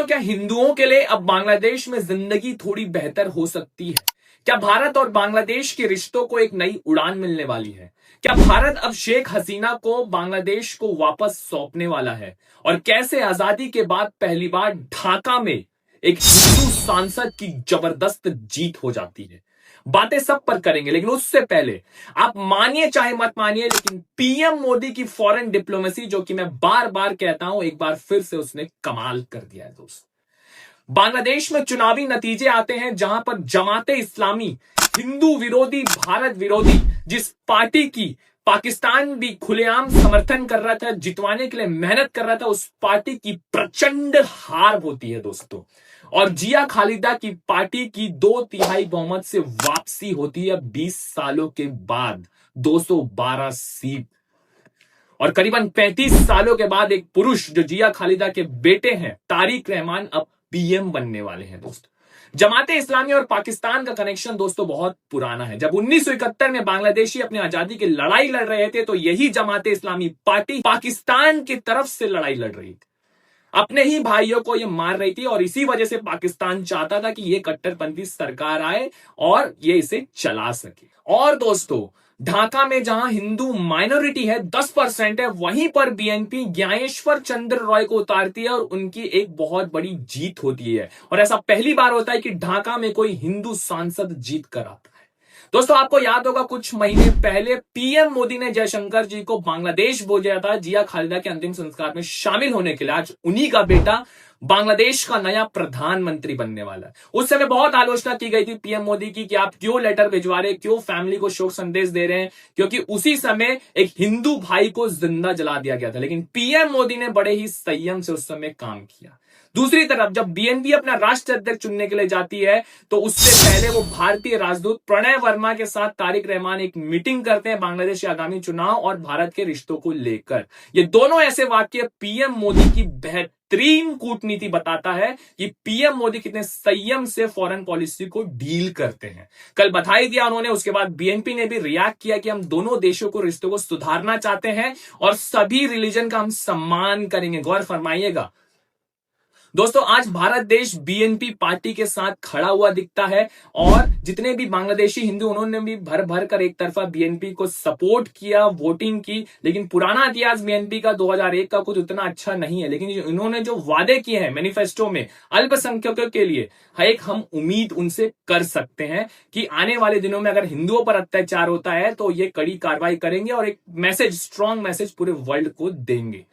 क्या हिंदुओं के लिए अब बांग्लादेश में जिंदगी थोड़ी बेहतर हो सकती है? क्या भारत और बांग्लादेश के रिश्तों को एक नई उड़ान मिलने वाली है? क्या भारत अब शेख हसीना को बांग्लादेश को वापस सौंपने वाला है? और कैसे आजादी के बाद पहली बार ढाका में एक हिंदू सांसद की जबरदस्त जीत हो जाती है? बातें सब पर करेंगे, लेकिन उससे पहले आप मानिए चाहे मत मानिए, लेकिन पीएम मोदी की फॉरेन डिप्लोमेसी, जो कि मैं बार बार कहता हूं, एक बार फिर से उसने कमाल कर दिया है दोस्त। बांग्लादेश में चुनावी नतीजे आते हैं जहां पर जमाते इस्लामी, हिंदू विरोधी, भारत विरोधी, जिस पार्टी की पाकिस्तान भी खुलेआम समर्थन कर रहा था, जितवाने के लिए मेहनत कर रहा था, उस पार्टी की प्रचंड हार होती है दोस्तों। और जिया खालिदा की पार्टी की 2/3 बहुमत से वापसी होती है 20 सालों के बाद, 212 सीट। और करीबन 35 सालों के बाद एक पुरुष जो जिया खालिदा के बेटे हैं, तारिक रहमान, अब पीएम बनने वाले हैं दोस्तों। जमाते इस्लामी और पाकिस्तान का कनेक्शन दोस्तों बहुत पुराना है। जब 1971 में बांग्लादेशी अपनी आजादी की लड़ाई लड़ रहे थे, तो यही जमाते इस्लामी पार्टी पाकिस्तान की तरफ से लड़ाई लड़ रही थी, अपने ही भाइयों को ये मार रही थी। और इसी वजह से पाकिस्तान चाहता था कि ये कट्टरपंथी सरकार आए और ये इसे चला सके। और दोस्तों, ढाका में जहां हिंदू माइनॉरिटी है, 10% है, वहीं पर बीएनपी ज्ञानेश्वर चंद्र रॉय को उतारती है और उनकी एक बहुत बड़ी जीत होती है। और ऐसा पहली बार होता है कि ढाका में कोई हिंदू सांसद जीत कर आता है। दोस्तों, आपको याद होगा कुछ महीने पहले पीएम मोदी ने जयशंकर जी को बांग्लादेश भेजा था जिया खालिदा के अंतिम संस्कार में शामिल होने के लिए। आज उन्हीं का बेटा बांग्लादेश का नया प्रधानमंत्री बनने वाला है। उस समय बहुत आलोचना की गई थी पीएम मोदी की कि आप क्यों लेटर भिजवा रहे, क्यों फैमिली को शोक संदेश दे रहे हैं, क्योंकि उसी समय एक हिंदू भाई को जिंदा जला दिया गया था। लेकिन पीएम मोदी ने बड़े ही संयम से उस समय काम किया। दूसरी तरफ जब बीएनपी अपना राष्ट्र अध्यक्ष चुनने के लिए जाती है, तो उससे पहले वो भारतीय राजदूत प्रणय वर्मा के साथ तारिक रहमान एक मीटिंग करते हैं बांग्लादेश के आगामी चुनाव और भारत के रिश्तों को लेकर। ये दोनों ऐसे वाक्य पीएम मोदी की बेहतरीन कूटनीति बताता है कि पीएम मोदी कितने संयम से फॉरेन पॉलिसी को डील करते हैं। कल बधाई दिया उन्होंने, उसके बाद बीएनपी ने भी रिएक्ट किया कि हम दोनों देशों को रिश्तों को सुधारना चाहते हैं और सभी रिलीजन का हम सम्मान करेंगे। गौर फरमाइएगा दोस्तों, आज भारत देश बीएनपी पार्टी के साथ खड़ा हुआ दिखता है और जितने भी बांग्लादेशी हिंदू, उन्होंने भी भर भर कर एक तरफा बीएनपी को सपोर्ट किया, वोटिंग की। लेकिन पुराना इतिहास बीएनपी का 2001 का कुछ उतना अच्छा नहीं है। लेकिन इन्होंने जो वादे किए हैं मैनिफेस्टो में अल्पसंख्यकों के लिए, एक हम उम्मीद उनसे कर सकते हैं कि आने वाले दिनों में अगर हिंदुओं पर अत्याचार होता है तो ये कड़ी कार्रवाई करेंगे और एक मैसेज, स्ट्रॉन्ग मैसेज पूरे वर्ल्ड को देंगे।